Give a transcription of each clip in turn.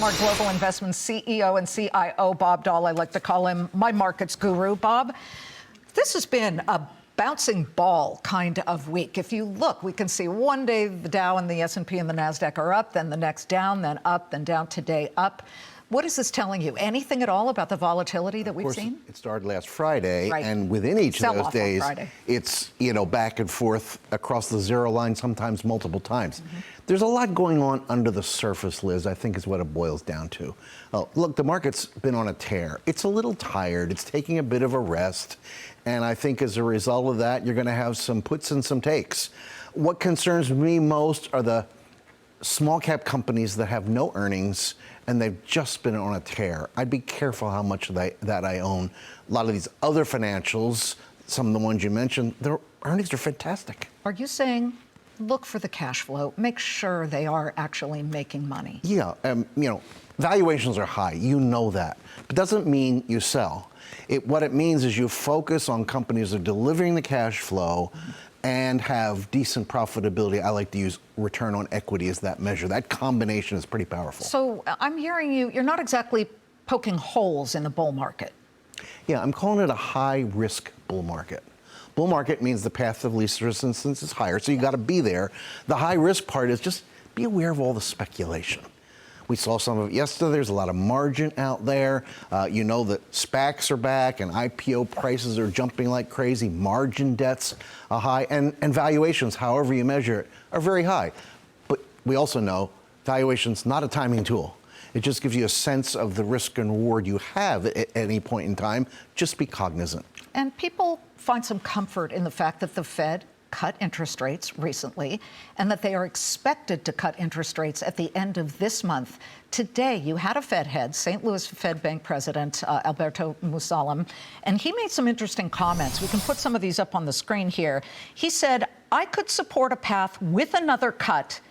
Our global investment CEO and CIO, Bob Dahl. I like to call him my markets guru. Bob, this has been a bouncing ball kind of week. If you look, we can see one day the Dow and the S&P and the NASDAQ are up, then the next down, then up, then down, today up. What is this telling you? Anything at all about the volatility that we've seen? It started last Friday, right. And within each of those days, it's, back and forth across the zero line, sometimes multiple times. There's a lot going on under the surface, Liz, I think is what it boils down to. Look, the market's been on a tear. It's a little tired. It's taking a bit of a rest. And I think as a result of that, you're going to have some puts and some takes. What concerns me most are the small cap companies that have no earnings and they've just been on a tear. I'd be careful how much of that I own. A lot of these other financials, some of the ones you mentioned, their earnings are fantastic. Are you saying look for the cash flow, make sure they are actually making money? Yeah, valuations are high, you know that, but doesn't mean you sell. What it means is you focus on companies that are delivering the cash flow and have decent profitability. I like to use return on equity as that measure. That combination is pretty powerful. So I'm hearing you're not exactly poking holes in the bull market. Yeah, I'm calling it a high-risk bull market. Bull market means the path of least resistance is higher, so you got to be there. The high-risk part is just be aware of all the speculation. We saw some of it yesterday. There's a lot of margin out there. You know that SPACs are back and IPO prices are jumping like crazy. Margin debts are high and valuations, however you measure it, are very high. But we also know valuation's not a timing tool. It just gives you a sense of the risk and reward you have at any point in time. Just be cognizant. And people find some comfort in the fact that the Fed cut interest rates recently, and that they are expected to cut interest rates at the end of this month. Today, you had a Fed head, St. Louis Fed Bank President Alberto Musalem, and he made some interesting comments. We can put some of these up on the screen here. He said, I could support a path with another cut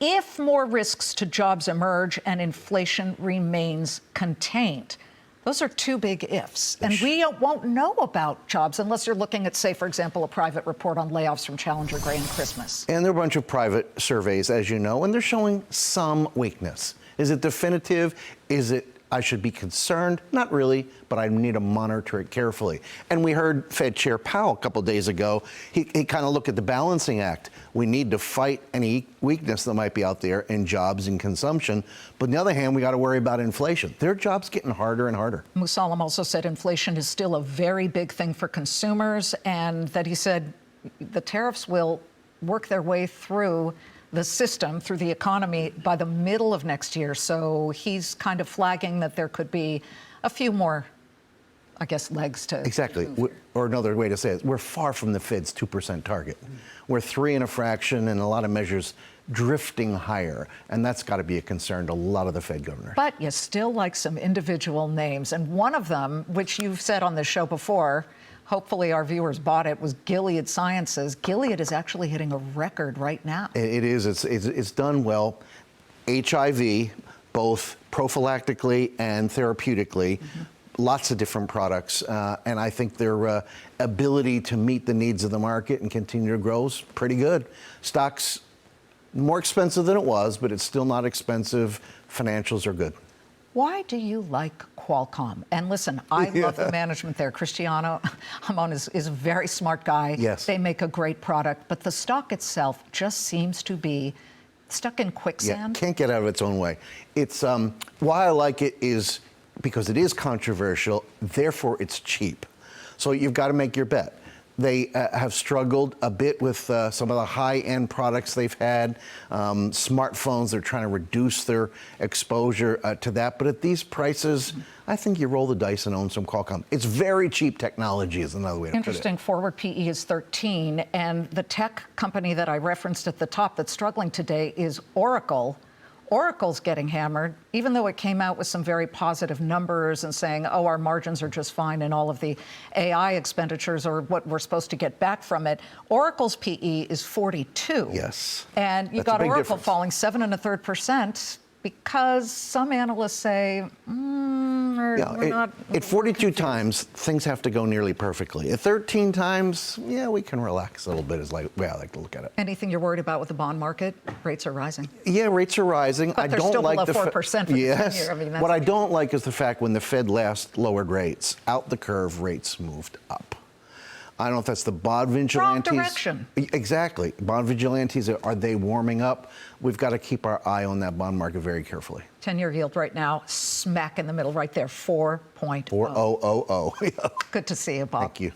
if more risks to jobs emerge and inflation remains contained. Those are two big ifs. And we won't know about jobs unless you're looking at, say, for example, a private report on layoffs from Challenger Gray and Christmas. And there are a bunch of private surveys, as you know, and they're showing some weakness. Is it definitive? Is it I should be concerned? Not really, but I need to monitor it carefully. And we heard Fed Chair Powell a couple of days ago. He kind of looked at the balancing act. We need to fight any weakness that might be out there in jobs and consumption. But on the other hand, we got to worry about inflation. Their jobs getting harder and harder. Musalem also said inflation is still a very big thing for consumers, and that he said the tariffs will work their way through the system, through the economy, by the middle of next year. So he's kind of flagging that there could be a few more, I guess, legs to... Exactly. Or another way to say it, we're far from the Fed's 2% target. We're 3 and a fraction, and a lot of measures drifting higher. And that's got to be a concern to a lot of the Fed governors. But you still like some individual names. And one of them, which you've said on this show before, hopefully our viewers bought it, was Gilead Sciences. Gilead is actually hitting a record right now. It is. It's done well. HIV, both prophylactically and therapeutically, lots of different products. And I think their ability to meet the needs of the market and continue to grow is pretty good. Stock's more expensive than it was, but it's still not expensive. Financials are good. Why do you like Qualcomm? And listen, I love the management there. Cristiano Amon is a very smart guy. Yes. They make a great product, but the stock itself just seems to be stuck in quicksand. Yeah, can't get out of its own way. It's why I like it is because it is controversial, therefore it's cheap. So you've got to make your bet. They have struggled a bit with some of the high-end products they've had. Smartphones, they're trying to reduce their exposure to that. But at these prices, I think you roll the dice and own some Qualcomm. It's very cheap technology is another way to put it. Interesting. Forward PE is 13. And the tech company that I referenced at the top that's struggling today is Oracle. Oracle's getting hammered, even though it came out with some very positive numbers and saying, oh, our margins are just fine and all of the AI expenditures are what we're supposed to get back from it. Oracle's PE is 42. Yes. And you got Oracle falling 7 1/3% because some analysts say, we're not. At 42 times, things have to go nearly perfectly. At 13 times, yeah, we can relax a little bit, is like way I like to look at it. Anything you're worried about with the bond market? Rates are rising. Yeah, rates are rising. But they're still below 4% for the 10-year. I mean, that's what I don't like is the fact when the Fed last lowered rates, out the curve, rates moved up. I don't know if that's the bond vigilantes. Wrong direction. Exactly. Bond vigilantes, are they warming up? We've got to keep our eye on that bond market very carefully. 10-year yield right now, smack in the middle right there, 4.0. 4.000. Good to see you, Bob. Thank you.